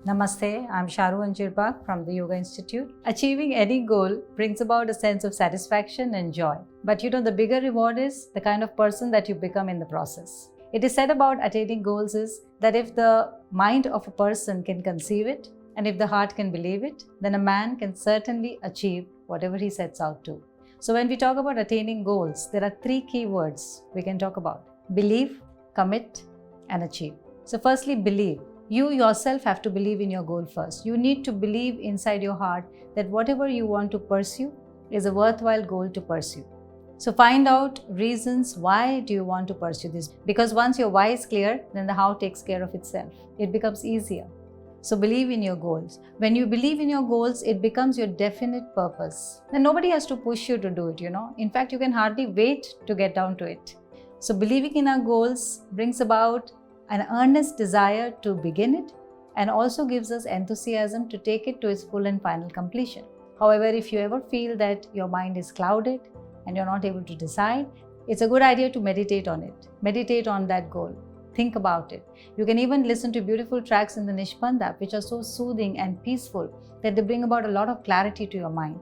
Namaste, I'm Sharu Anjirpag from the Yoga Institute. Achieving any goal brings about a sense of satisfaction and joy. But the bigger reward is the kind of person that you become in the process. It is said about attaining goals is that if the mind of a person can conceive it and if the heart can believe it, then a man can certainly achieve whatever he sets out to. So when we talk about attaining goals, there are three key words we can talk about: believe, commit, and achieve. So firstly, believe. You yourself have to believe in your goal first. You need to believe inside your heart that whatever you want to pursue is a worthwhile goal to pursue. So find out reasons why do you want to pursue this. Because once your why is clear, then the how takes care of itself. It becomes easier. So believe in your goals. When you believe in your goals, it becomes your definite purpose. Then nobody has to push you to do it, In fact, you can hardly wait to get down to it. So believing in our goals brings about an earnest desire to begin it and also gives us enthusiasm to take it to its full and final completion. However, if you ever feel that your mind is clouded and you're not able to decide, it's a good idea to meditate on it. Meditate on that goal. Think about it. You can even listen to beautiful tracks in the Nishpanda, which are so soothing and peaceful that they bring about a lot of clarity to your mind.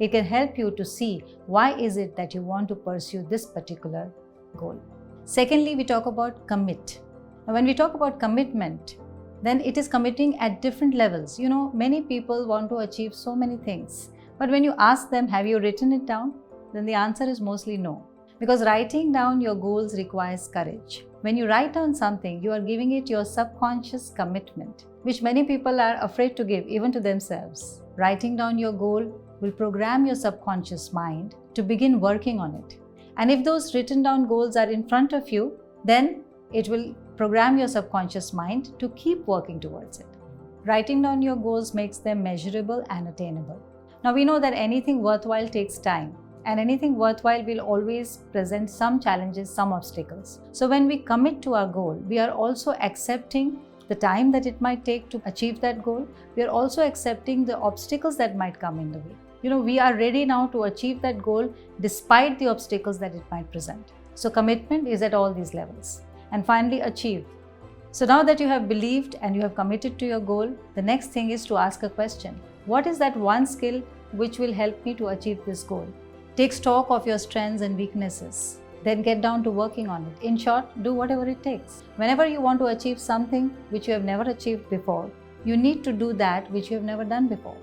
It can help you to see why is it that you want to pursue this particular goal. Secondly, we talk about commit. Now, when we talk about commitment, then it is committing at different levels. Many people want to achieve so many things. But when you ask them, have you written it down? Then the answer is mostly no. Because writing down your goals requires courage. When you write down something, you are giving it your subconscious commitment, which many people are afraid to give, even to themselves. Writing down your goal will program your subconscious mind to begin working on it. And if those written down goals are in front of you, then it will program your subconscious mind to keep working towards it. Writing down your goals makes them measurable and attainable. Now we know that anything worthwhile takes time, and anything worthwhile will always present some challenges, some obstacles. So when we commit to our goal, we are also accepting the time that it might take to achieve that goal. We are also accepting the obstacles that might come in the way. We are ready now to achieve that goal despite the obstacles that it might present. So commitment is at all these levels. And finally, achieve. So now that you have believed and you have committed to your goal, the next thing is to ask a question. What is that one skill which will help me to achieve this goal? Take stock of your strengths and weaknesses. Then get down to working on it. In short, do whatever it takes. Whenever you want to achieve something which you have never achieved before, you need to do that which you have never done before.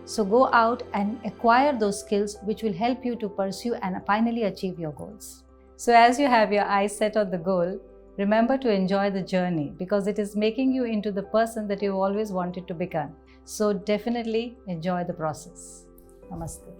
So go out and acquire those skills which will help you to pursue and finally achieve your goals. So as you have your eyes set on the goal, remember to enjoy the journey because it is making you into the person that you've always wanted to become. So definitely enjoy the process. Namaste.